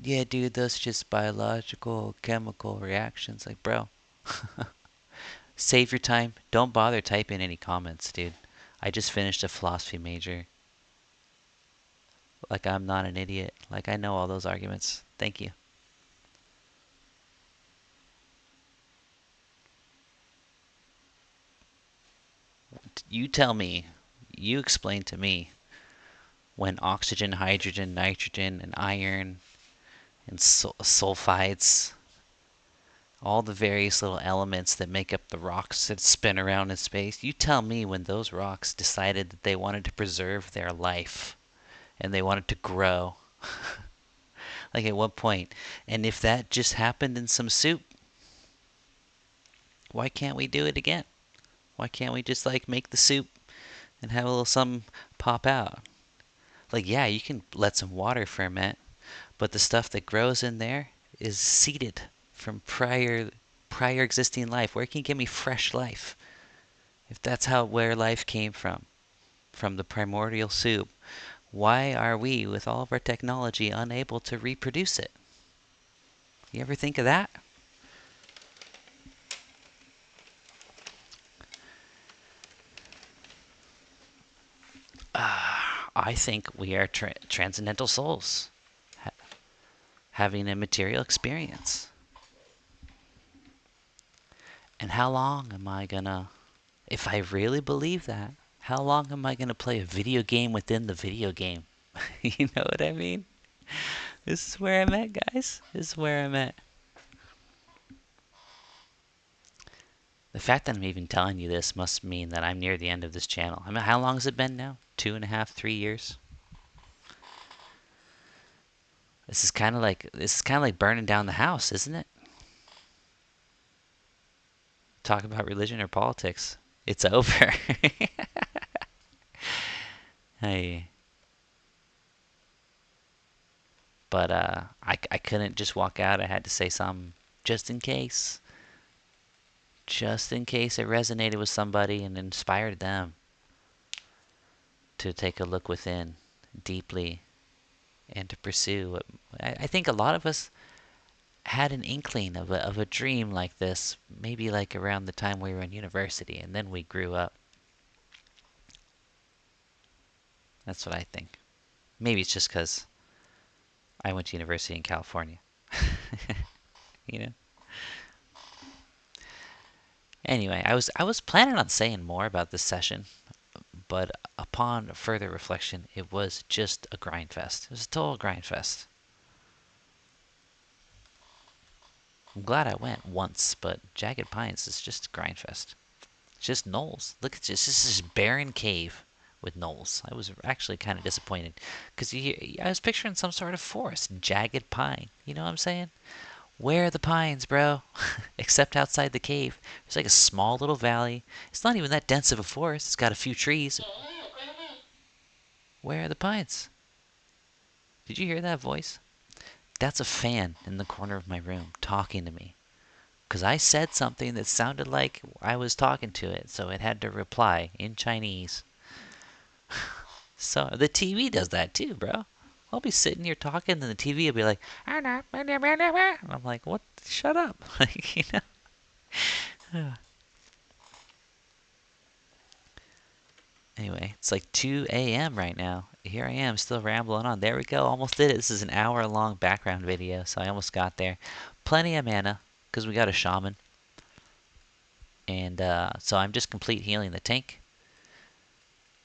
yeah, dude, those just biological, chemical reactions. Like, bro, save your time. Don't bother typing any comments, dude. I just finished a philosophy major. Like, I'm not an idiot. Like, I know all those arguments. Thank you. You tell me, you explain to me when oxygen, hydrogen, nitrogen, and iron and sulfides, all the various little elements that make up the rocks that spin around in space, you tell me when those rocks decided that they wanted to preserve their life and they wanted to grow. Like at what point? And if that just happened in some soup, why can't we do it again? Why can't we just like make the soup and have a little something pop out? Like, yeah, you can let some water ferment, but the stuff that grows in there is seeded from prior existing life. Where can you give me fresh life? If that's how where life came from the primordial soup, why are we, with all of our technology, unable to reproduce it? You ever think of that? I think we are transcendental souls having a material experience. And how long am I gonna, if I really believe that, how long am I gonna play a video game within the video game? You know what I mean? This is where I'm at, guys. This is where I'm at. The fact that I'm even telling you this must mean that I'm near the end of this channel. I mean, how long has it been now? 2.5, 3 years? This is kind of like burning down the house, isn't it? Talk about religion or politics. It's over. Hey, but I couldn't just walk out. I had to say something just in case. Just in case it resonated with somebody and inspired them to take a look within deeply and to pursue. I think a lot of us had an inkling of a dream like this, maybe like around the time we were in university, and then we grew up. That's what I think. Maybe it's just because I went to university in California. You know. Anyway, I was planning on saying more about this session, but upon further reflection, it was just a grind fest. It was a total grind fest. I'm glad I went once, but Jagged Pines is just a grind fest. It's just knolls. Look at this. This is barren cave with knolls. I was actually kind of disappointed because I was picturing some sort of forest, jagged pine. You know what I'm saying? Where are the pines, bro? Except outside the cave. There's like a small little valley. It's not even that dense of a forest. It's got a few trees. Where are the pines? Did you hear that voice? That's a fan in the corner of my room talking to me. Because I said something that sounded like I was talking to it, so it had to reply in Chinese. So the TV does that too, bro. I'll be sitting here talking, and the TV will be like, and I'm like, what? Shut up. Like, you know? Anyway, it's like 2 a.m. right now. Here I am, still rambling on. There we go, almost did it. This is an hour-long background video, so I almost got there. Plenty of mana, because we got a shaman. And so I'm just complete healing the tank.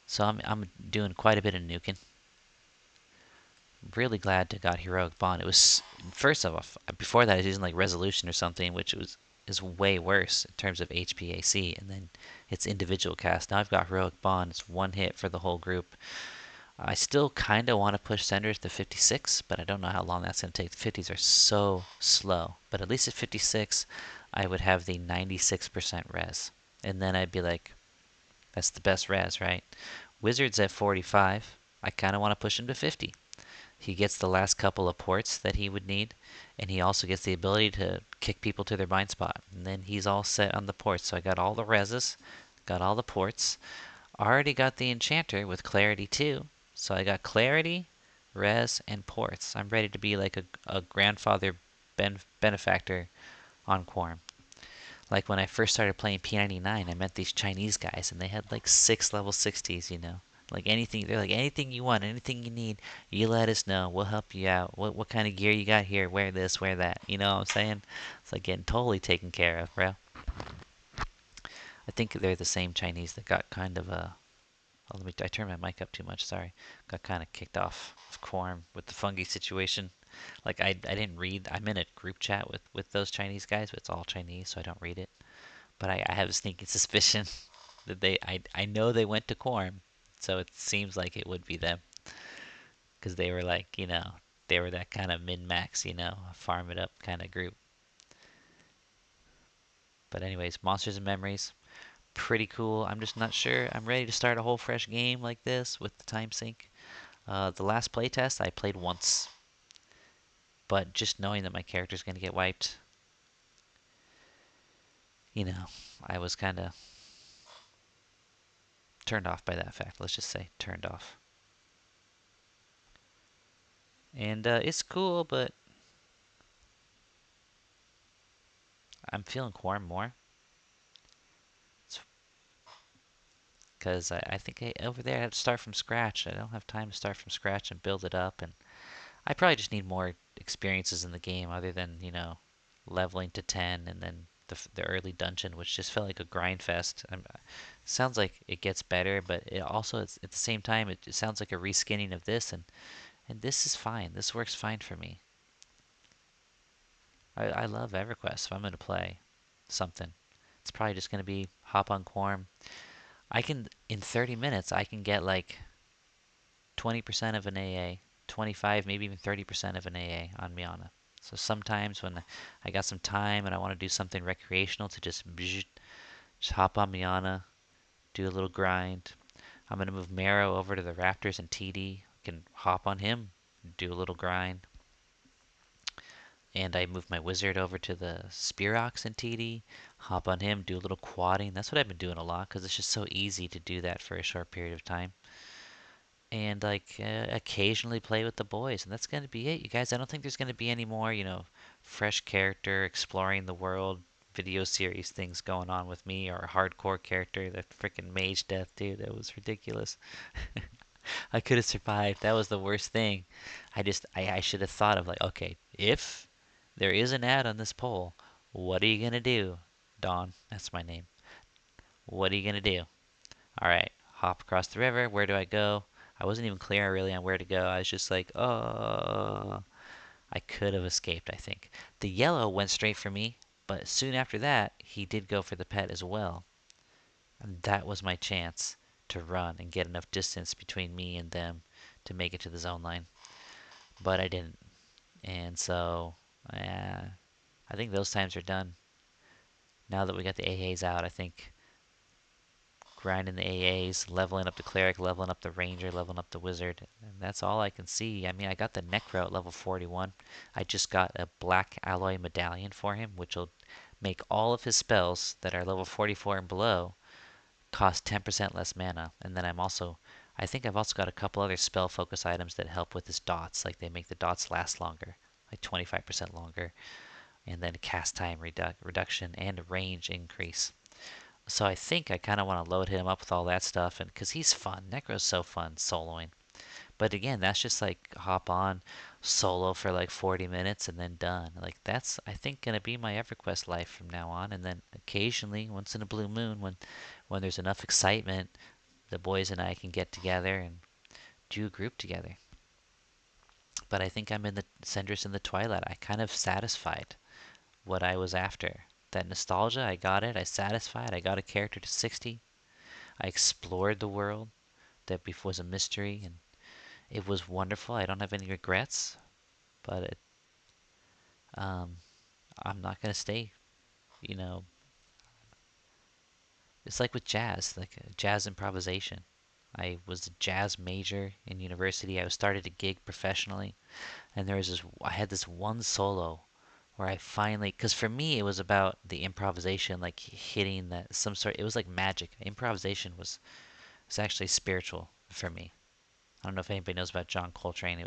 So I'm doing quite a bit of nuking. Really glad to got heroic bond. It was first off, before that I was using like resolution or something, which is way worse in terms of HPAC, and then it's individual cast. Now I've got heroic bond. It's one hit for the whole group. I still kind of want to push Sendrith to 56, but I don't know how long that's going to take. The 50s are so slow, but at least at 56, I would have the 96% res, and then I'd be like, that's the best res, right? Wizards at 45. I kind of want to push him to 50. He gets the last couple of ports that he would need, and he also gets the ability to kick people to their bind spot. And then he's all set on the ports. So I got all the reses, got all the ports. Already got the enchanter with clarity too. So I got clarity, res, and ports. I'm ready to be like a grandfather benefactor on Quorum. Like when I first started playing P99, I met these Chinese guys, and they had like 6 level 60s, you know. Like anything, they're like anything you want, anything you need, you let us know. We'll help you out. What kind of gear you got here? Wear this, wear that. You know what I'm saying? It's like getting totally taken care of, bro. I think they're the same Chinese that got kind of a. Oh, let me. I turned my mic up too much. Sorry. Got kind of kicked off of Quorum with the fungi situation. Like I didn't read. I'm in a group chat with those Chinese guys, but it's all Chinese, so I don't read it. But I have a sneaking suspicion that I know they went to Quorum, so it seems like it would be them because they were like, they were that kind of min max, farm it up kind of group. But anyways, Monsters and Memories, pretty cool. I'm just not sure I'm ready to start a whole fresh game like this with the time sync. The last playtest I played once, but just knowing that my character's gonna get wiped, you know, I was kind of turned off by that fact. Let's just say turned off. And it's cool, but I'm feeling Quorum more. Because I think over there I have to start from scratch. I don't have time to start from scratch and build it up. And I probably just need more experiences in the game other than, leveling to 10 and then the early dungeon, which just felt like a grind fest. Sounds like it gets better, but it also, it's, at the same time, it sounds like a reskinning of this. And this is fine. This works fine for me. I love EverQuest. If I'm going to play something, it's probably just going to be hop on Quorum. I can, in 30 minutes, I can get like 20% of an AA, 25, maybe even 30% of an AA on Miana. So sometimes when I got some time and I want to do something recreational to just hop on Miana, do a little grind. I'm going to move Marrow over to the Raptors and TD. Can hop on him, do a little grind. And I move my Wizard over to the Spearox and TD, hop on him, do a little quadding. That's what I've been doing a lot because it's just so easy to do that for a short period of time. And like occasionally play with the boys, and that's gonna be it, you guys. I don't think there's gonna be any more, fresh character exploring the world video series things going on with me or a hardcore character. That freaking mage death, dude, that was ridiculous. I could have survived. That was the worst thing. I should have thought of like, okay, if there is an ad on this poll, what are you gonna do, Dawn? That's my name. What are you gonna do? All right, hop across the river. Where do I go? I wasn't even clear really on where to go. I was just like, oh, I could have escaped, I think. The yellow went straight for me, but soon after that, he did go for the pet as well. And that was my chance to run and get enough distance between me and them to make it to the zone line. But I didn't. And so, I think those times are done. Now that we got the AAs out, I think grinding the AAs, leveling up the cleric, leveling up the ranger, leveling up the wizard. And that's all I can see. I mean, I got the necro at level 41. I just got a black alloy medallion for him, which will make all of his spells that are level 44 and below cost 10% less mana. And then I think I've also got a couple other spell focus items that help with his dots. Like they make the dots last longer, like 25% longer. And then cast time reduction and range increase. So I think I kind of want to load him up with all that stuff, and because he's fun. Necro's so fun soloing. But again, that's just like hop on solo for like 40 minutes and then done. Like that's I think gonna be my EverQuest life from now on. And then occasionally, once in a blue moon, when there's enough excitement, the boys and I can get together and do a group together. But I think I'm in the Sendrith in the Twilight. I kind of satisfied what I was after. That nostalgia, I got it. I satisfied. I got a character to 60. I explored the world that before was a mystery, and it was wonderful. I don't have any regrets, but um, I'm not gonna stay. You know, it's like with jazz, like jazz improvisation. I was a jazz major in university. I was started to gig professionally, and I had this one solo where I finally, because for me it was about the improvisation, like hitting that some sort. It was like magic. Improvisation was actually spiritual for me. I don't know if anybody knows about John Coltrane.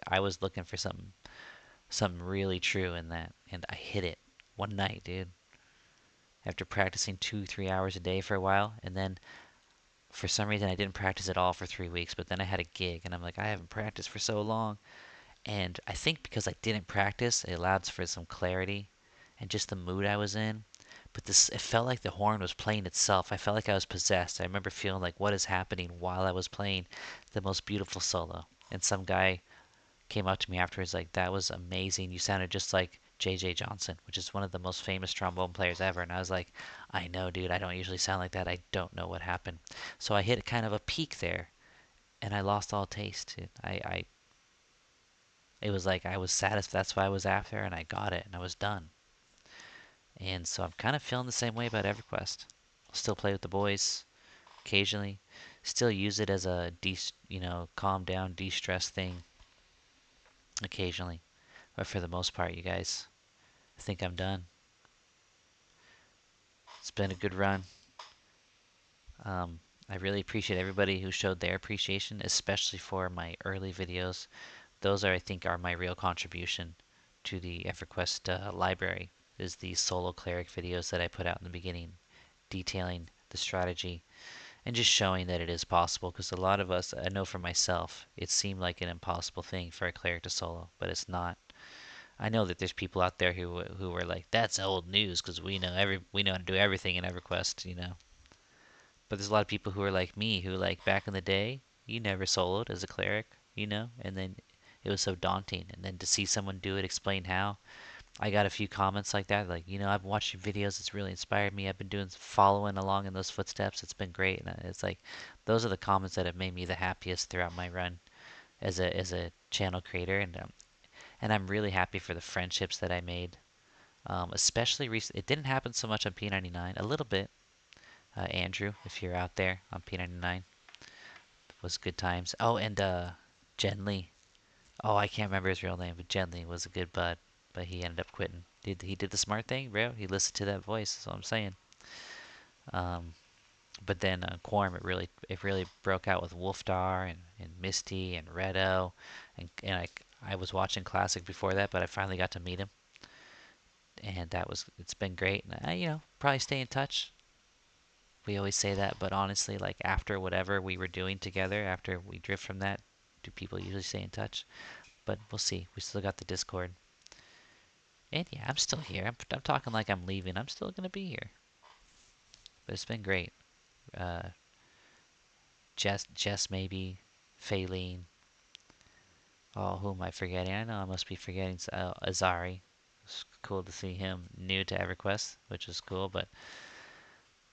I was looking for something really true in that, and I hit it one night, dude. After practicing 2, 3 hours a day for a while, and then for some reason I didn't practice at all for 3 weeks. But then I had a gig, and I'm like, I haven't practiced for so long, and I think because I didn't practice, it allowed for some clarity and just the mood I was in. But it felt like the horn was playing itself. I felt like I was possessed. I remember feeling like, what is happening while I was playing the most beautiful solo. And some guy came up to me afterwards like, that was amazing. You sounded just like J.J. Johnson, which is one of the most famous trombone players ever. And I was like, I know, dude, I don't usually sound like that. I don't know what happened. So I hit kind of a peak there, and I lost all taste. It was like I was satisfied. That's what I was after, and I got it, and I was done. And so I'm kind of feeling the same way about EverQuest. I'll still play with the boys occasionally. Still use it as a calm down, de-stress thing occasionally. But for the most part, you guys, I think I'm done. It's been a good run. I really appreciate everybody who showed their appreciation, especially for my early videos. Those I think, are my real contribution to the EverQuest library. Is the solo cleric videos that I put out in the beginning, detailing the strategy and just showing that it is possible. Because a lot of us, I know for myself, it seemed like an impossible thing for a cleric to solo, but it's not. I know that there's people out there who were like, "That's old news," because we know how to do everything in EverQuest. But there's a lot of people who are like me, who like back in the day, you never soloed as a cleric, and then it was so daunting. And then to see someone do it, explain how. I got a few comments like that, like, I've watched your videos, it's really inspired me. I've been following along in those footsteps. It's been great. And it's like, those are the comments that have made me the happiest throughout my run as a channel creator. And I'm really happy for the friendships that I made. Especially recently, it didn't happen so much on P99, a little bit. Andrew, if you're out there on P99, was good times. Oh, and Jen Lee. Oh, I can't remember his real name, but Jen Lee was a good bud, but he ended up quitting. He did the smart thing, bro. He listened to that voice. That's all I'm saying. Um, but then Quorum, it really broke out with Wolfdar and Misty and Redo, and I was watching Classic before that, but I finally got to meet him, and it's been great. And probably stay in touch. We always say that, but honestly, like after whatever we were doing together, after we drift from that, do people usually stay in touch? But we'll see. We still got the Discord. And yeah, I'm still here. I'm talking like I'm leaving. I'm still going to be here. But it's been great. Uh, Jess maybe. Faylene. Oh, who am I forgetting? I know I must be forgetting Azari. It's cool to see him new to EverQuest, which is cool. But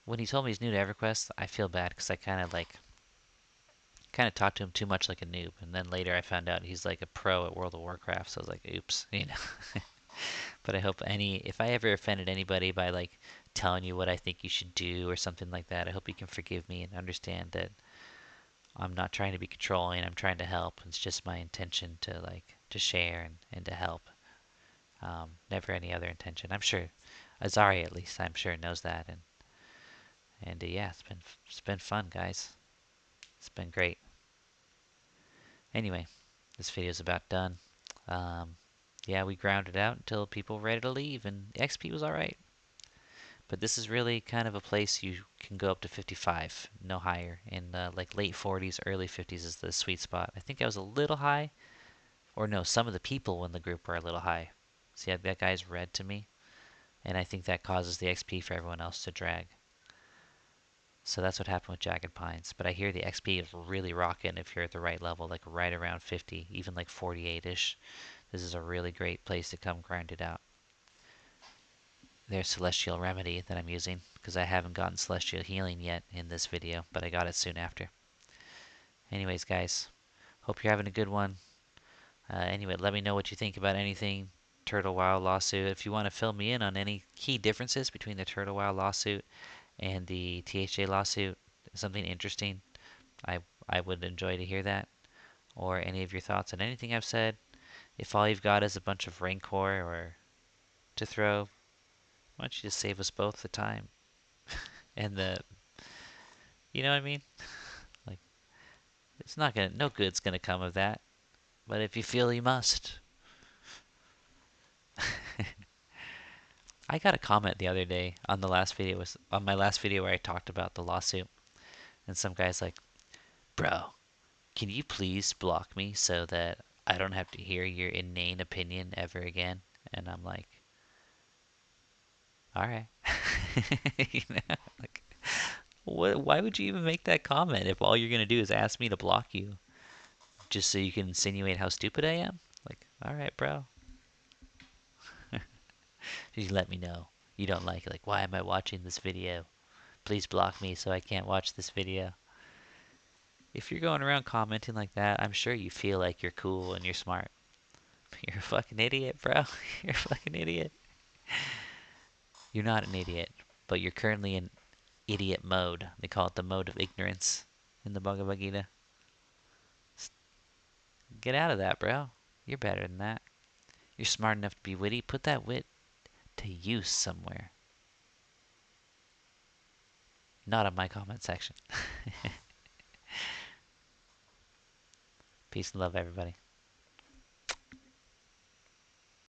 when he told me he's new to EverQuest, I feel bad because I kind of talked to him too much like a noob. And then later I found out he's like a pro at World of Warcraft. So I was like, oops. But I hope if I ever offended anybody by like telling you what I think you should do or something like that, I hope you can forgive me and understand that I'm not trying to be controlling. I'm trying to help. It's just my intention to share and to help. Never any other intention. I'm sure Azari, at least, I'm sure knows that. And yeah, it's been fun, guys. It's been great. Anyway, this video's about done. Um, yeah, we grounded out until people were ready to leave, and XP was alright. But this is really kind of a place you can go up to 55, no higher. In like late 40s, early 50s is the sweet spot. I think I was a little high, or no, some of the people in the group were a little high. See, that guy's red to me, and I think that causes the XP for everyone else to drag. So that's what happened with Jagged Pines. But I hear the XP is really rocking if you're at the right level, like right around 50, even like 48-ish. This is a really great place to come grind it out. There's Celestial Remedy that I'm using, because I haven't gotten Celestial Healing yet in this video, but I got it soon after. Anyways, guys, hope you're having a good one. Anyway, let me know what you think about anything Turtle Wild lawsuit. If you want to fill me in on any key differences between the Turtle Wild lawsuit and the THJ lawsuit, something interesting, I would enjoy to hear that, or any of your thoughts on anything I've said. If all you've got is a bunch of rancor or to throw, why don't you just save us both the time and the, you know what I mean? Like, it's not gonna, no good's gonna come of that. But if you feel you must, I got a comment the other day on the last video was on my last video where I talked about the lawsuit, and some guy's like, "Bro, can you please block me so that I don't have to hear your inane opinion ever again?" And I'm like, "All right." You know, like, what? Why would you even make that comment if all you're gonna do is ask me to block you just so you can insinuate how stupid I am? Like, all right, bro. Just let me know you don't like it. Like, why am I watching this video? Please block me so I can't watch this video. If you're going around commenting like that, I'm sure you feel like you're cool and you're smart. You're a fucking idiot, bro. You're a fucking idiot. You're not an idiot, but you're currently in idiot mode. They call it the mode of ignorance in the Bhagavad Gita. Get out of that, bro. You're better than that. You're smart enough to be witty. Put that wit to use somewhere. Not in my comment section. Peace and love, everybody.